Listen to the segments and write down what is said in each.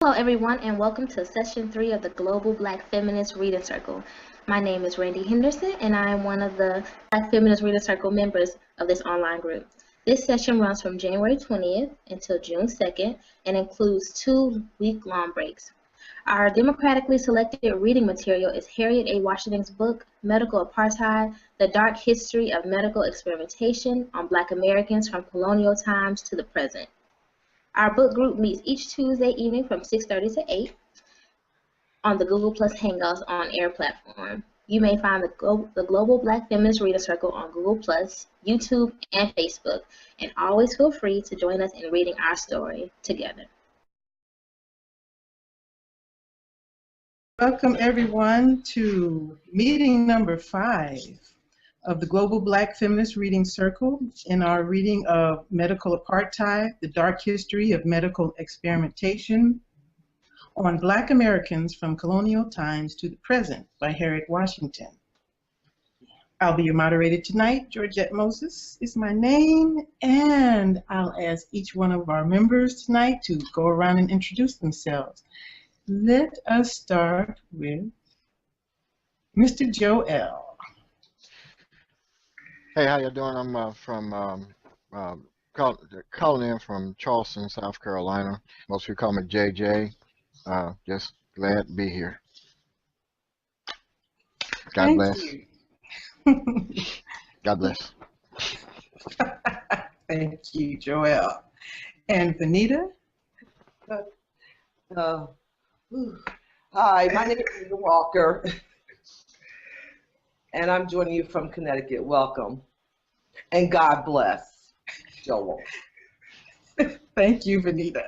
Hello, everyone, and welcome to Session 3 of the Global Black Feminist Reading Circle. My name is Randy Henderson, and I am one of the Black Feminist Reading Circle members of this online group. This session runs from January 20th until June 2nd and includes 2 week-long breaks. Our democratically selected reading material is Harriet A. Washington's book, Medical Apartheid, The Dark History of Medical Experimentation on Black Americans from Colonial Times to the Present. Our book group meets each Tuesday evening from 6:30 to 8 on the Google Plus Hangouts on Air platform. You may find the Global Black Feminist Reader Circle on Google Plus, YouTube, and Facebook, and always feel free to join us in reading our story together. Welcome everyone to meeting number 5 of the Global Black Feminist Reading Circle in our reading of Medical Apartheid, The Dark History of Medical Experimentation on Black Americans from Colonial Times to the Present by Harriet Washington. I'll be your moderator tonight. Georgette Moses is my name, and I'll ask each one of our members tonight to go around and introduce themselves. Let us start with Mr. Joel. Hey, how you doing? I'm calling in from Charleston, South Carolina. Most people call me JJ. Just glad to be here. God bless. God bless. Thank you, Joel. And Venita? Hi, my name is Rita Walker, and I'm joining you from Connecticut. Welcome. And God bless, Joel. Thank you, Venita.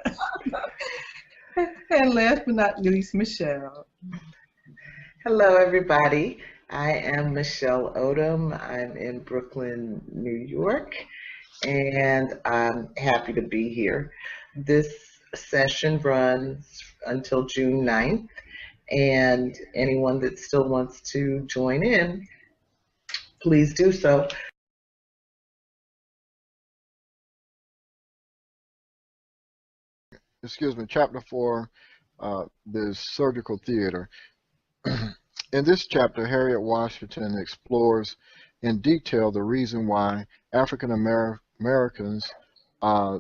And last but not least, Michelle. Hello, everybody. I am Michelle Odom. I'm in Brooklyn, New York, and I'm happy to be here. This session runs until June 9th, and anyone that still wants to join in, please do so. Excuse me, chapter 4, the surgical theater. In this chapter, Harriet Washington explores in detail the reason why African Americans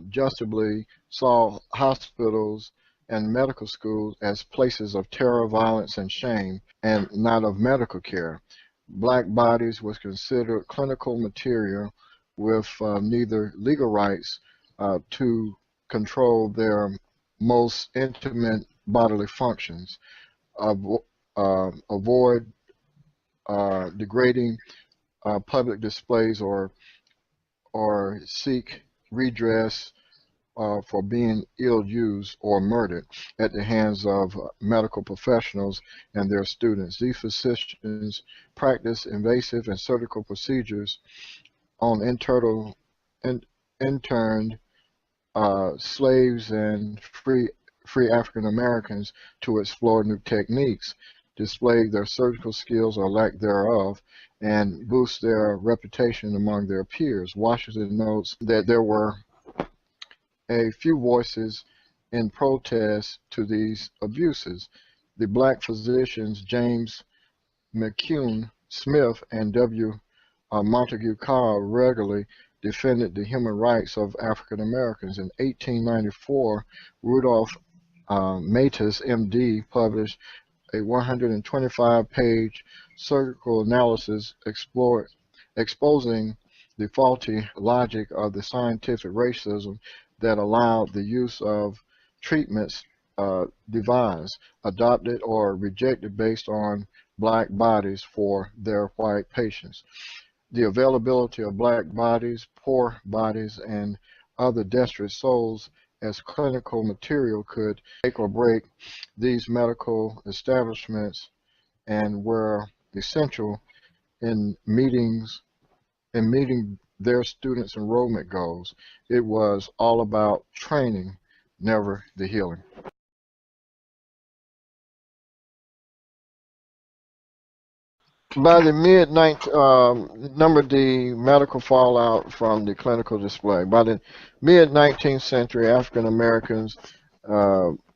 justly saw hospitals and medical schools as places of terror, violence, and shame, and not of medical care. Black bodies was considered clinical material with neither legal rights to control their most intimate bodily functions, avoid degrading public displays, or seek redress for being ill-used or murdered at the hands of medical professionals and their students. These physicians practice invasive and surgical procedures on interned slaves and free African Americans to explore new techniques, display their surgical skills or lack thereof, and boost their reputation among their peers. Washington notes that there were a few voices in protest to these abuses. The black physicians James McCune Smith and W. Montague Cobb regularly defended the human rights of African Americans. In 1894, Rudolph Matus, MD, published a 125-page surgical analysis exposing the faulty logic of the scientific racism that allowed the use of treatments devised, adopted, or rejected based on black bodies for their white patients. The availability of black bodies, poor bodies, and other desperate souls as clinical material could make or break these medical establishments, and were essential in meeting their students' enrollment goals. It was all about training, never the healing. By the number the medical fallout from the clinical display. By the mid-19th century, African Americans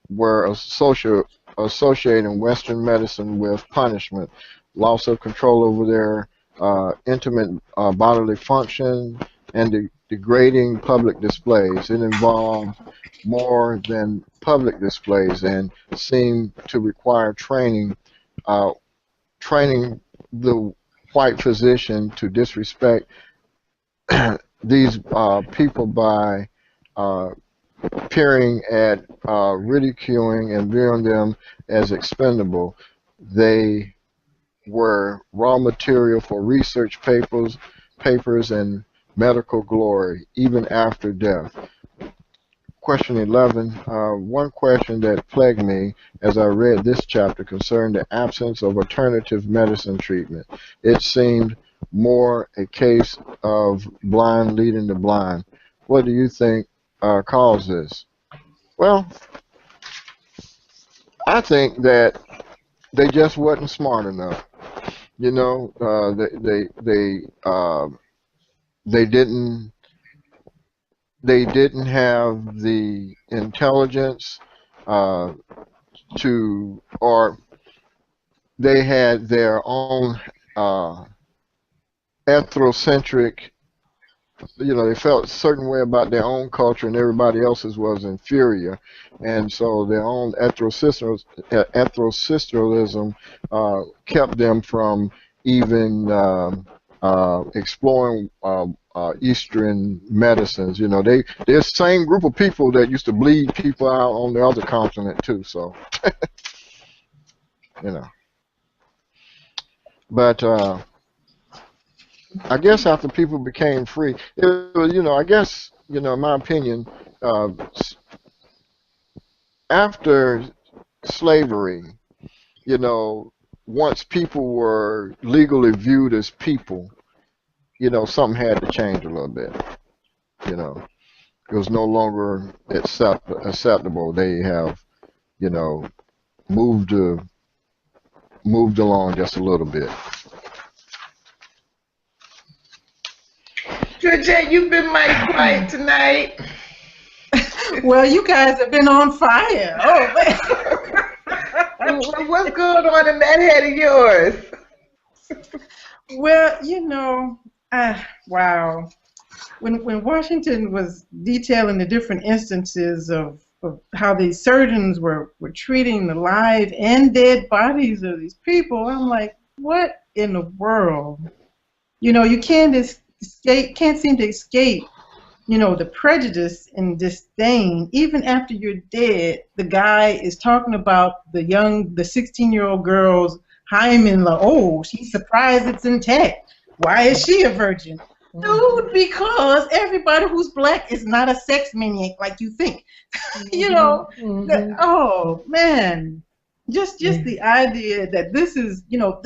were associating Western medicine with punishment, loss of control over their intimate bodily function, and degrading public displays. It involved more than public displays and seemed to require uh, training the white physician to disrespect these people by uh, peering at, ridiculing, and viewing them as expendable. They were raw material for research papers and medical glory, even after death. Question 11. One question that plagued me as I read this chapter concerned the absence of alternative medicine treatment. It seemed more a case of blind leading the blind. What do you think caused this? Well, I think that they just wasn't smart enough. You know, they didn't have the intelligence uh, or they had their own ethnocentric. You know, they felt a certain way about their own culture, and everybody else's was inferior, and so their own ethnocentralism kept them from even exploring Eastern medicines. You know, they're the same group of people that used to bleed people out on the other continent too. So, you know, but. I guess after people became free, it was, you know, I guess, you know, in my opinion, after slavery, you know, once people were legally viewed as people, you know, something had to change a little bit. You know, it was no longer acceptable. They have, you know, moved along just a little bit. Georgette, you've been mighty quiet tonight. Well, you guys have been on fire. Oh, man. What's going on in that head of yours? Well, you know, wow. When Washington was detailing the different instances of how these surgeons were treating the live and dead bodies of these people, I'm like, what in the world? You know, you can't seem to escape, you know, the prejudice and disdain. Even after you're dead, the guy is talking about the 16-year-old girl's hymen, like, oh, she's surprised it's intact. Why is she a virgin? Dude, because everybody who's black is not a sex maniac like you think. You know, oh, man. Just the idea that this is, you know,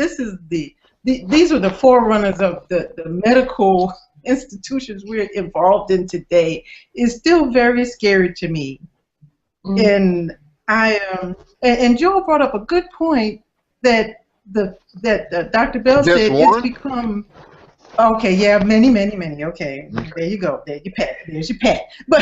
these are the forerunners of the medical institutions we're involved in today is still very scary to me. And and Joel brought up a good point that Dr. Bell Just said one? it's become. Okay, yeah, many. Okay, there you go. There's your pat. But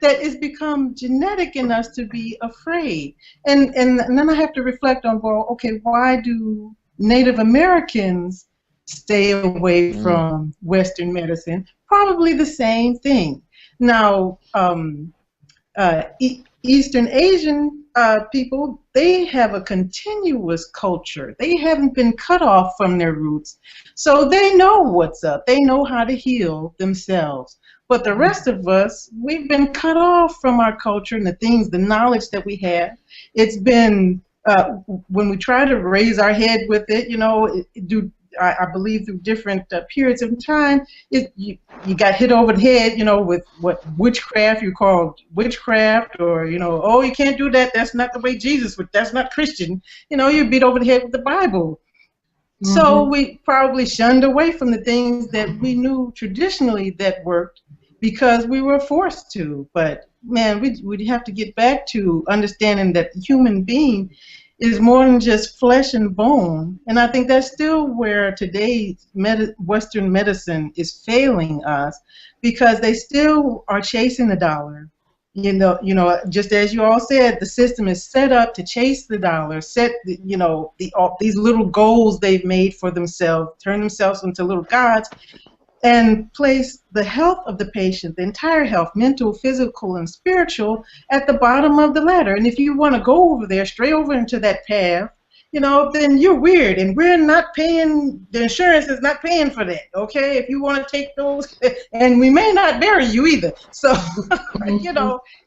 that it's become genetic in us to be afraid. And then I have to reflect on, well, okay, why do Native Americans stay away from Western medicine? Probably the same thing. Now, Eastern Asian people, they have a continuous culture. They haven't been cut off from their roots. So they know what's up. They know how to heal themselves. But the rest of us, we've been cut off from our culture and the knowledge that we have. It's been, when we try to raise our head with it, you know, I believe through different periods of time, you got hit over the head, you know, with what witchcraft you call witchcraft, or, you know, oh, you can't do that. That's not the way Jesus would. That's not Christian. You know, you beat over the head with the Bible. So we probably shunned away from the things that we knew traditionally that worked because we were forced to. But man, we'd have to get back to understanding that the human being is more than just flesh and bone. And I think that's still where today's Western medicine is failing us, because they still are chasing the dollar. Just as you all said, the system is set up to chase the dollar, all these little goals they've made for themselves, turn themselves into little gods, and place the health of the patient, the entire health, mental, physical, and spiritual, at the bottom of the ladder. And if you want to go over there, stray over into that path, then you're weird, and we're not paying, the insurance is not paying for that, okay? If you want to take those, and we may not bury you either. So,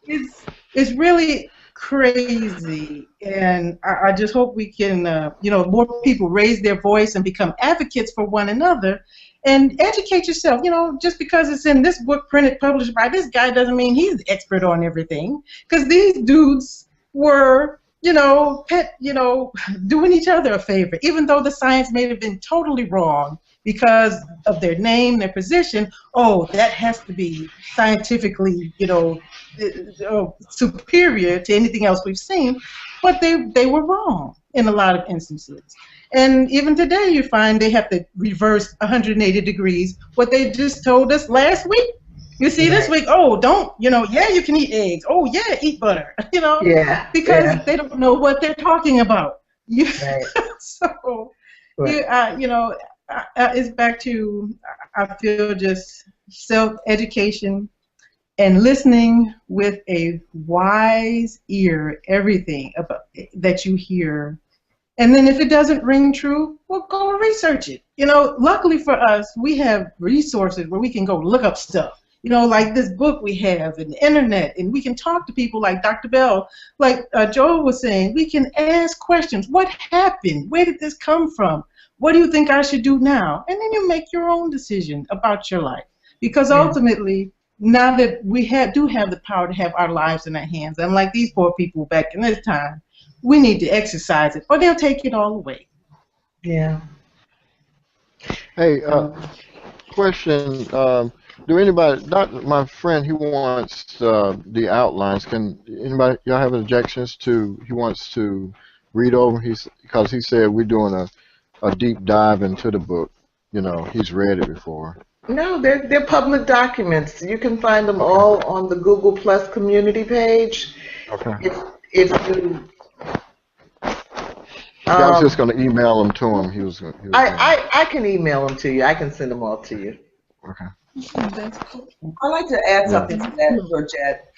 it's really crazy, and I just hope we can, more people raise their voice and become advocates for one another, and educate yourself. Just because it's in this book printed, published by this guy doesn't mean he's the expert on everything, because these dudes were, doing each other a favor, even though the science may have been totally wrong because of their name, their position. Oh, that has to be scientifically, superior to anything else we've seen, but they were wrong in a lot of instances. And even today, you find they have to reverse 180 degrees what they just told us last week. You see, this week, don't, yeah, you can eat eggs. Oh, yeah, eat butter, because they don't know what they're talking about. So, it's back to, I feel, just self-education and listening with a wise ear, everything about that you hear. And then if it doesn't ring true, well, go research it. Luckily for us, we have resources where we can go look up stuff. Like this book we have, and the internet, and we can talk to people like Dr. Bell, like Joel was saying. We can ask questions. What happened? Where did this come from? What do you think I should do now? And then you make your own decision about your life. Because ultimately, now that we do have the power to have our lives in our hands, unlike these poor people back in this time, we need to exercise it, or they'll take it all away. Yeah. Hey, question. Do anybody, my friend, he wants the outlines. Can anybody, y'all have objections to, he wants to read over, because he said we're doing a deep dive into the book. He's read it before. No, they're public documents. You can find them all on the Google Plus community page. Okay. If you... I was just going to email them to him. I can email them to you. I can send them all to you. Okay. That's cool. I'd like to add something to that, Georgette.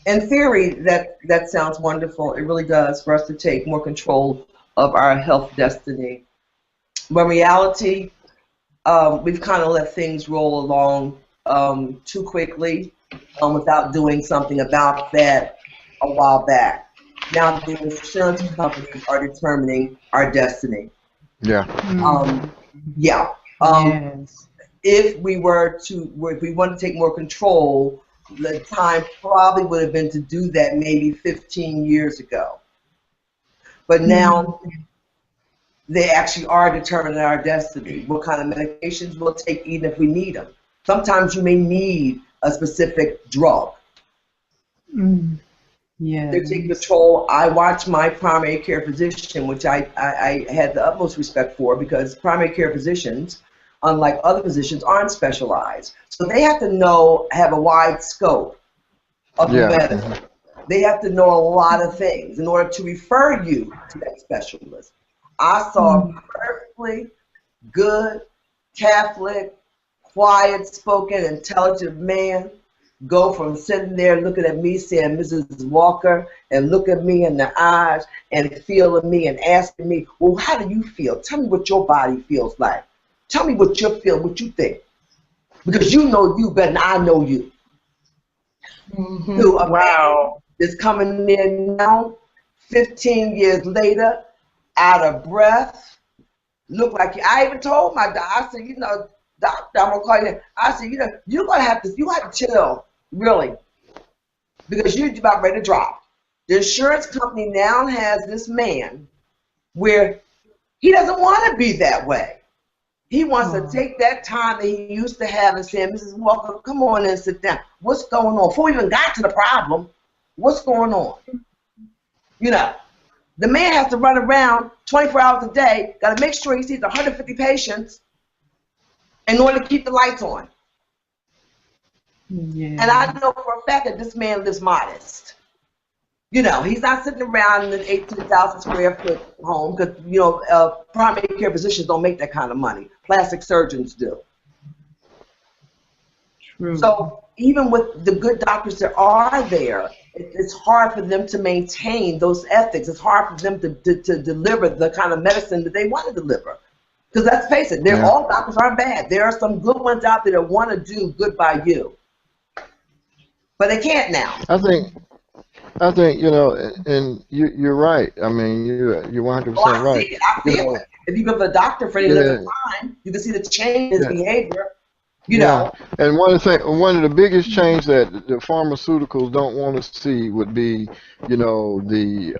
In theory, that sounds wonderful. It really does, for us to take more control of our health destiny. But in reality, we've kind of let things roll along too quickly without doing something about that a while back. Now the insurance companies are determining our destiny. Yeah. Yes. If we wanted to take more control, the time probably would have been to do that maybe 15 years ago. But now they actually are determining our destiny, what kind of medications we'll take even if we need them. Sometimes you may need a specific drug. Yeah. They take control. I watch my primary care physician, which I had the utmost respect for, because primary care physicians, unlike other physicians, aren't specialized. So they have to have a wide scope of medicine. They have to know a lot of things in order to refer you to that specialist. I saw a perfectly good, Catholic, quiet-spoken, intelligent man go from sitting there looking at me saying, Mrs. Walker, and look at me in the eyes and feeling me and asking me, well, how do you feel? Tell me what your body feels like. Tell me what you feel, what you think. Because you know you better than I know you. So a man is coming in now, 15 years later, out of breath, look like you. I even told my doctor, I said, doctor, I'm gonna call you. I said, you're gonna have to chill, really, because you're about ready to drop. The insurance company now has this man where he doesn't want to be that way. He wants to take that time that he used to have and say, Mrs. Walker, come on and sit down. What's going on? Before we even got to the problem, what's going on? The man has to run around 24 hours a day, got to make sure he sees 150 patients in order to keep the lights on. Yeah. And I know for a fact that this man lives modest. You know, he's not sitting around in an 18,000 square foot home because, you know, primary care physicians don't make that kind of money. Plastic surgeons do. True. So even with the good doctors that are there, it's hard for them to maintain those ethics. It's hard for them to deliver the kind of medicine that they want to deliver. Because let's face it, all doctors aren't bad. There are some good ones out there that want to do good by you. But they can't now. I think, you know, and you're right. I mean, you're 100% Oh, I right. see it. I feel it. If you go to the doctor for any length of time, you can see the change in his behavior. You know. And one of the biggest change that the pharmaceuticals don't want to see would be, you know, the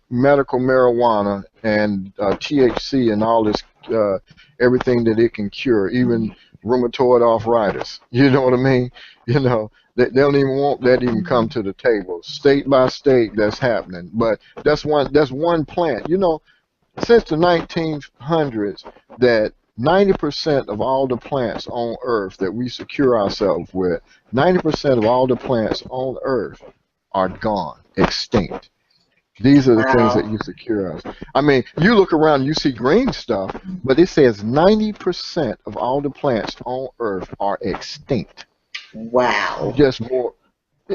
medical marijuana and THC and all this, everything that it can cure, even rheumatoid arthritis. You know what I mean? You know, they don't even want that to even come to the table. State by state, that's happening. But that's one plant. You know, since the 1900s, that 90% of all the plants on Earth that we secure ourselves with, 90% of all the plants on Earth are gone, extinct. These are the things that you secure us. I mean, you look around, you see green stuff, but it says 90% of all the plants on Earth are extinct. Wow. Just more.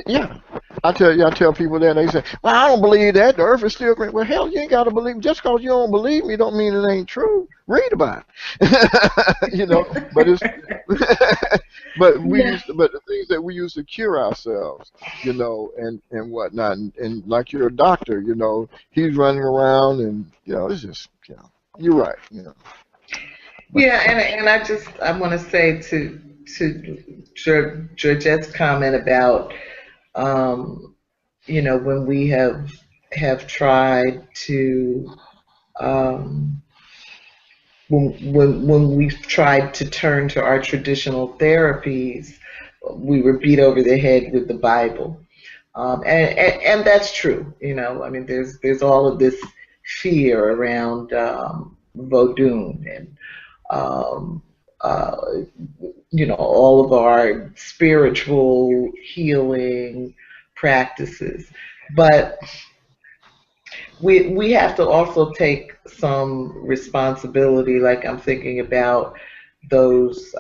Yeah, I tell people that, they say, "Well, I don't believe that. The Earth is still green." Well, hell, you ain't got to believe. Just because you don't believe me, don't mean it ain't true. Read about it, you know. But it's, but the things that we use to cure ourselves, you know, and whatnot, and like you're a doctor, you know, he's running around, and you know, it's just, you know, you're right, you know. But, yeah, and I want to say to Georgette's comment about, you know, when we have tried to, when we've tried to turn to our traditional therapies, we were beat over the head with the Bible, and that's true. You know, I mean, there's all of this fear around Vodun and you know, all of our spiritual healing practices, but we have to also take some responsibility. Like, I'm thinking about those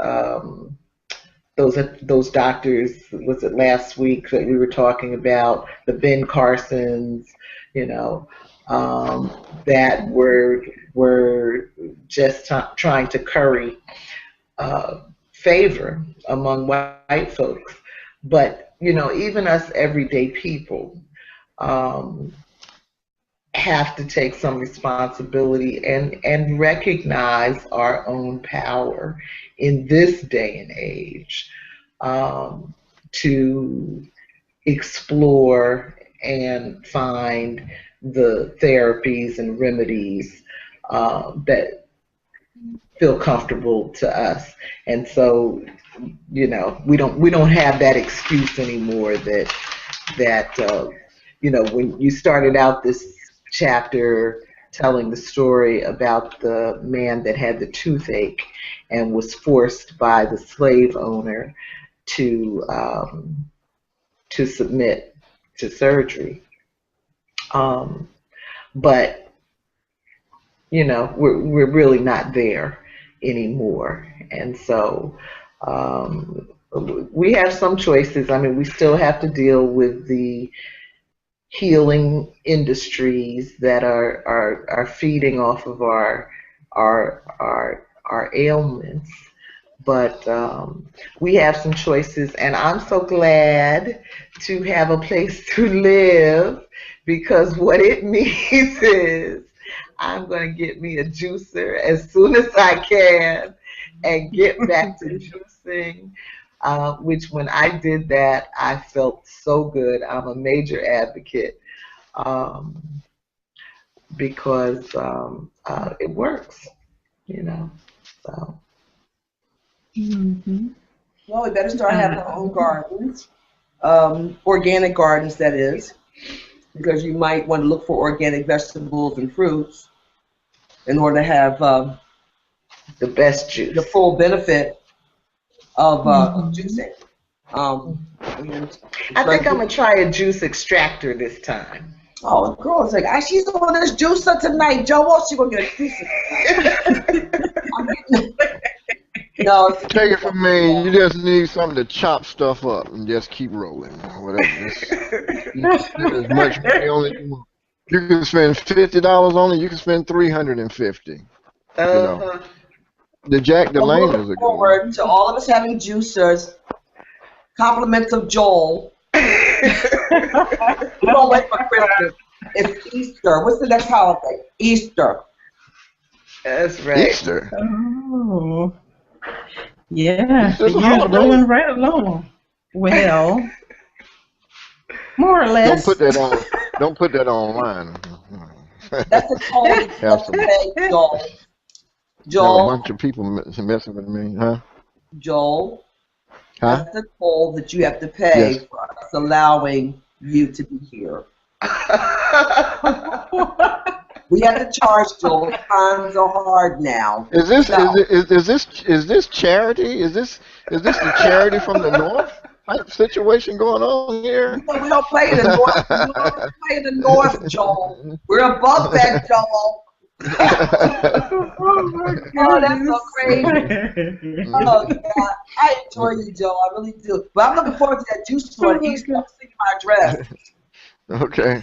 doctors, was it last week that we were talking about, the Ben Carsons, you know, that were just trying to curry favor among white folks. But, you know, even us everyday people have to take some responsibility and recognize our own power in this day and age, to explore and find the therapies and remedies that feel comfortable to us. And so, you know, we don't have that excuse anymore that you know, when you started out this chapter telling the story about the man that had the toothache and was forced by the slave owner to submit to surgery, but you know, we're really not there anymore. And so we have some choices. I mean, we still have to deal with the healing industries that are feeding off of our ailments, but we have some choices, and I'm so glad to have a place to live, because what it means is I'm going to get me a juicer as soon as I can and get back to juicing, which when I did that, I felt so good. I'm a major advocate because it works, you know. So. Well, we better start having our own gardens, organic gardens, that is, because you might want to look for organic vegetables and fruits in order to have the best juice, the full benefit of juicing. And I think I'm going to try a juice extractor this time. Oh, the girl is like, she's on this juicer tonight, Joe. Well, she gonna get a juicer. No, take it from me. You just need something to chop stuff up and just keep rolling. Whatever. You spend as much money on it. You can spend $50 on it. You can spend $350. You know. The Jack Delaney is a good one. Forward to all of us having juicers. Compliments of Joel. We don't wait for Christmas. It's Easter. What's the next holiday? Easter. That's right. Easter. Oh. Yeah. The year's rolling right along. Well, more or less. Don't put that online. That's a call you have to pay, Joel. Joel. A bunch of people messing with me, huh? Joel. Huh? That's the toll that you have to pay for us allowing you to be here. We have to charge, Joel. Times are hard now. Is this charity? Is this the charity from the north type situation going on here? We don't play in the north. We don't play in the north, Joel. We're above that, Joel. Oh, that's so crazy. Oh, God. I enjoy you, Joe. I really do. But I'm looking forward to that juice for Easter. I'm seeing my dress. Okay.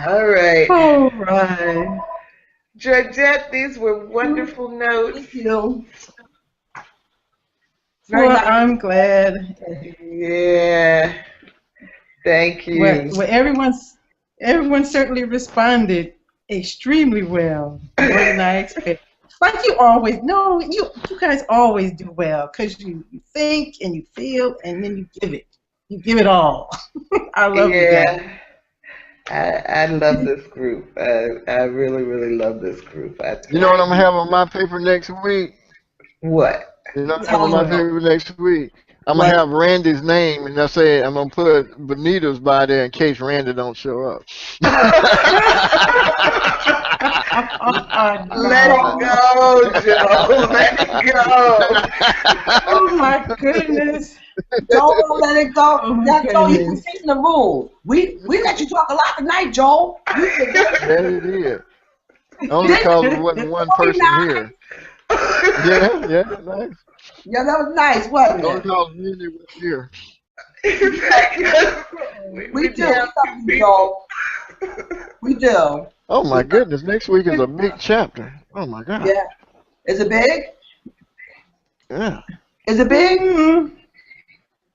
All right. All right. Georgette, these were wonderful notes. Thank you. Well, I'm glad. Yeah. Thank you. Well, everyone certainly responded extremely well. More than I expected. Like you always, you guys always do well because you think and you feel and then you give it. You give it all. I love you guys. I love this group. I really, really love this group. You know what I'm gonna have on my paper next week? What? You know what I'm on my paper next week? I'm gonna have Randy's name, and I say I'm gonna put Venita's by there in case Randy don't show up. Let it go, Joe. Let it go. Oh my goodness. Don't let it go. Oh, That's Joel. You're taking the rules. We let you talk a lot tonight, Joel. Yeah, you did. Only because there wasn't one person here. Yeah, nice. Yeah, that was nice, wasn't it? Only because Randy was here. We do, Joel. We do. Oh my goodness, next week is a big chapter. Oh my God. Yeah. Is it big? Yeah. Is it big? Mm-hmm.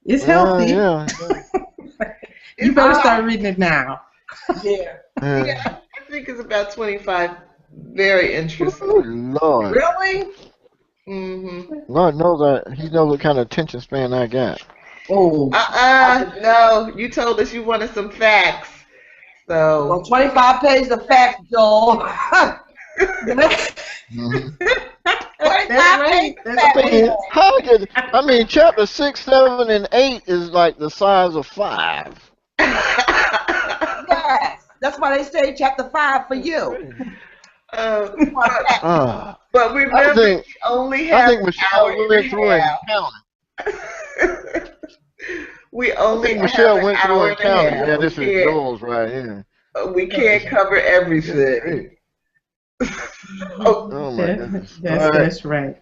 It's healthy. Yeah. You better start reading it now. Yeah. Yeah, I think it's about 25. Very interesting. Oh, Lord. Really? Mm-hmm. Lord knows he knows what kind of attention span I got. Oh. No, you told us you wanted some facts. So. Well, 25 pages of facts, Joel. Mm-hmm. I mean, chapter 6, 7, and 8 is like the size of 5. Yes, that's why they say chapter 5 for you. But remember, we only have I think Michelle went through and counted. We only have Michelle an went hour through and and a counted. half. Yeah, this is Joel's right here. We can't cover everything. Oh my goodness. That's right.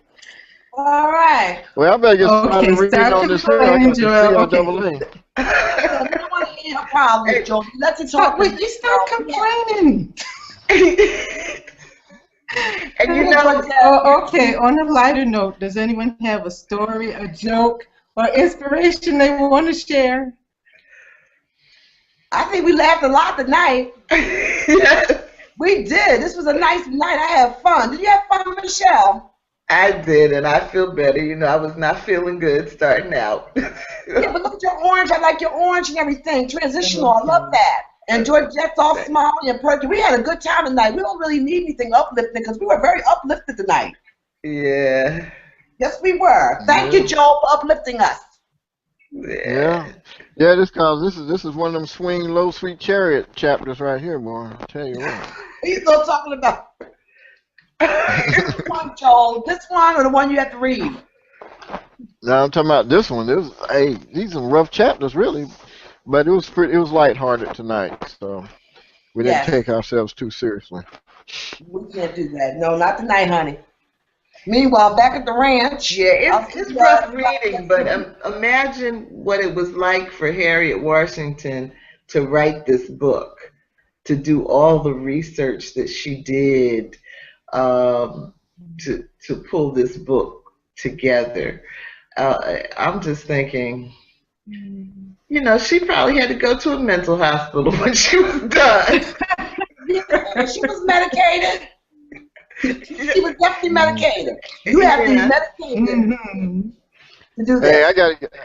All right. Well, I better get started reading on this. Joel. We don't want to hear a problem, Joel. Let you talk. Wait, you start complaining. And you know, okay, on a lighter note, does anyone have a story, a joke, or inspiration they want to share? I think we laughed a lot tonight. Yes. We did. This was a nice night. I had fun. Did you have fun, Michelle? I did, and I feel better. You know, I was not feeling good starting out. Yeah, but look at your orange. I like your orange and everything. Transitional. I love that. And Georgette's all smiling and perky. We had a good time tonight. We don't really need anything uplifting because we were very uplifted tonight. Yeah. Yes, we were. Thank you, Joe, for uplifting us. Yeah. Yeah, this is one of them swing low sweet chariot chapters right here, boy. I'll tell you what. He's still talking about this one, Joel. This one or the one you have to read? Now I'm talking about this one. It was, hey, these are rough chapters, really, but it was pretty. It was lighthearted tonight, so we didn't Yes. take ourselves too seriously. We can't do that. No, not tonight, honey. Meanwhile, back at the ranch. Yeah, it's rough reading, but imagine what it was like for Harriet Washington to write this book, to do all the research that she did, to pull this book together. I'm just thinking, you know, she probably had to go to a mental hospital when she was done. Yeah, she was medicated. She was definitely medicated. You have to be medicated to do that. Hey,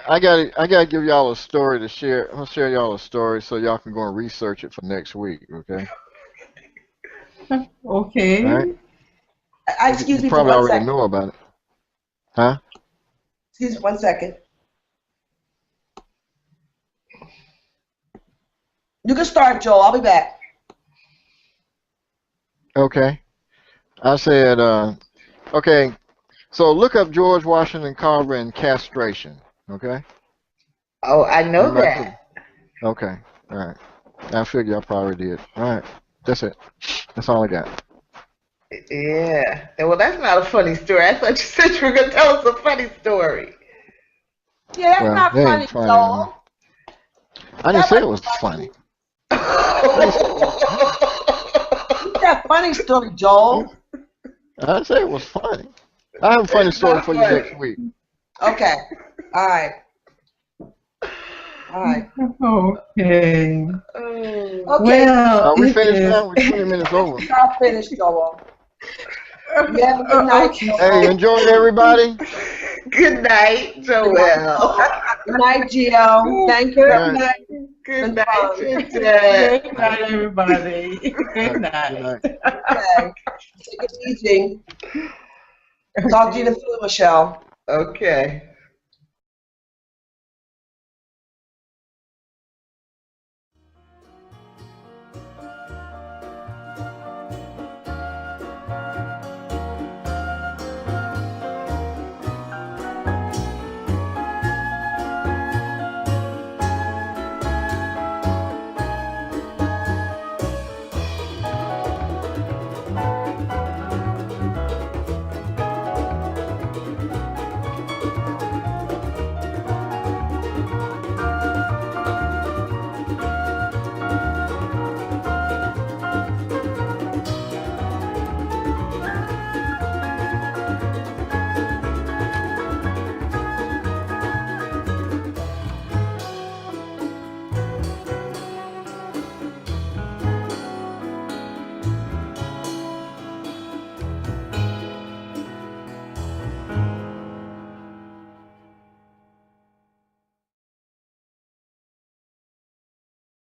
I gotta give y'all a story to share. I'll share y'all a story so y'all can go and research it for next week. Okay. Okay. All right. Excuse You me for probably one already second. know about it, huh? Excuse me 1 second. You can start, Joel. I'll be back. Okay. I said, okay. So look up George Washington Carver and castration. Okay. Oh, I know Anybody that. Okay. All right. I figure I probably did. All right. That's it. That's all I got. Yeah. Well, that's not a funny story. I thought you said you were going to tell us a funny story. Yeah, that's Well, not it funny, ain't funny. Joel. I didn't say it was funny. What's that funny story, Joel? I didn't say it was funny. I have a funny It's story not for you funny. next week. Okay. All right. All right. Okay. Okay. Well, Are we it finished is- now? We're 20 minutes over. I'll finish, Joel. You have a good night, Okay. Joel. Hey, enjoy it, everybody. Good night, Joel. Good night, Gio. Thank you very Good much. Good Good night, fun. Jeanette. Good night, everybody. Good night. Good night. Okay. Take it easy. Talk to you in a few, Michelle. Okay.